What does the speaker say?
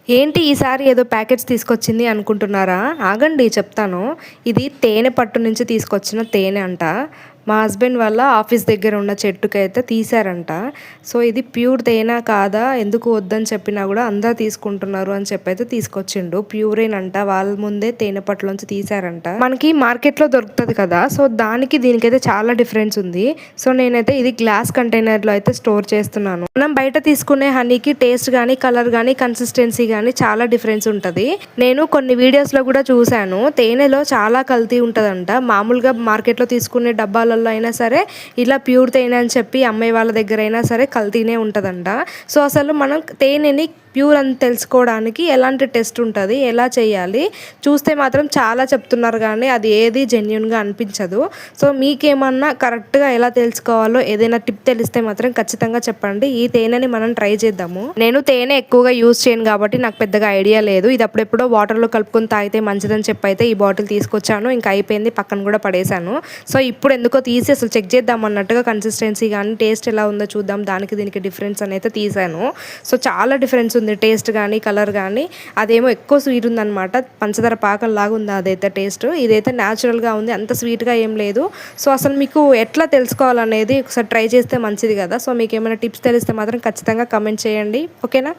ఏంటి ఈసారి ఏదో ప్యాకెట్స్ తీసుకొచ్చింది అనుకుంటున్నారా? ఆగండి చెప్తాను. ఇది తేనె పట్టు నుంచి తీసుకొచ్చిన తేనె అంట. మా హస్బెండ్ వాళ్ళ ఆఫీస్ దగ్గర ఉన్న చెట్టుకైతే తీశారంట. సో ఇది ప్యూర్ తేనె కాదా? ఎందుకు వద్దని చెప్పినా కూడా అందరూ తీసుకుంటున్నారు అని చెప్పైతే తీసుకొచ్చిండు. ప్యూరేనంట. వాళ్ళ ముందే తేనె పట్టులోంచి తీశారంట. మనకి మార్కెట్లో దొరుకుతుంది కదా, సో దానికి దీనికైతే చాలా డిఫరెన్స్ ఉంది. సో నేనైతే ఇది గ్లాస్ కంటైనర్లో అయితే స్టోర్ చేస్తున్నాను. మనం బయట తీసుకునే హనీకి టేస్ట్ కానీ, కలర్ కానీ, కన్సిస్టెన్సీ కానీ చాలా డిఫరెన్స్ ఉంటుంది. నేను కొన్ని వీడియోస్లో కూడా చూశాను. తేనెలో చాలా కల్తీ ఉంటుందంట. మామూలుగా మార్కెట్లో తీసుకునే డబ్బాలలో అయినా సరే ఇలా ప్యూర్ తేనె అని చెప్పి అమ్మే వాళ్ళ దగ్గర అయినా సరే కల్తీనే ఉంటుందంట. సో అసలు మనం తేనెని ప్యూర్ అని తెలుసుకోవడానికి ఎలాంటి టెస్ట్ ఉంటుంది, ఎలా చేయాలి? చూస్తే మాత్రం చాలా చెప్తున్నారు కానీ అది ఏది జెన్యున్గా అనిపించదు. సో మీకేమన్నా కరెక్ట్గా ఎలా తెలుసుకోవాలో ఏదైనా టిప్ తెలిస్తే మాత్రం ఖచ్చితంగా చెప్పండి. ఈ తేనెని మనం ట్రై చేద్దాము. నేను తేనె ఎక్కువగా యూజ్ చేయను కాబట్టి నాకు పెద్దగా ఐడియా లేదు. ఇది అప్పుడెప్పుడో వాటర్లో కలుపుకొని తాగితే మంచిదని చెప్పి అయితే ఈ బాటిల్ తీసుకొచ్చాను. ఇంకా అయిపోయింది, పక్కన కూడా పడేశాను. సో ఇప్పుడు ఎందుకో తీసి అసలు చెక్ చేద్దాం అన్నట్టుగా కన్సిస్టెన్సీ కానీ టేస్ట్ ఎలా ఉందో చూద్దాం, దానికి దీనికి డిఫరెన్స్ అని అయితే తీసాను. సో చాలా డిఫరెన్స్ ఉంది టేస్ట్ కానీ, కలర్ కానీ. అదేమో ఎక్కువ స్వీట్ ఉందన్నమాట. పంచదార పాకం లాగా ఉంది అదైతే టేస్ట్. ఇదైతే న్యాచురల్గా ఉంది, అంత స్వీట్గా ఏం లేదు. సో అసలు మీకు ఎట్లా తెలుసుకోవాలనేది ఒకసారి ట్రై చేస్తే మంచిది కదా. సో మీకు ఏమైనా టిప్స్ తెలిస్తే మాత్రం ఖచ్చితంగా కమెంట్ చేయండి, ఓకేనా?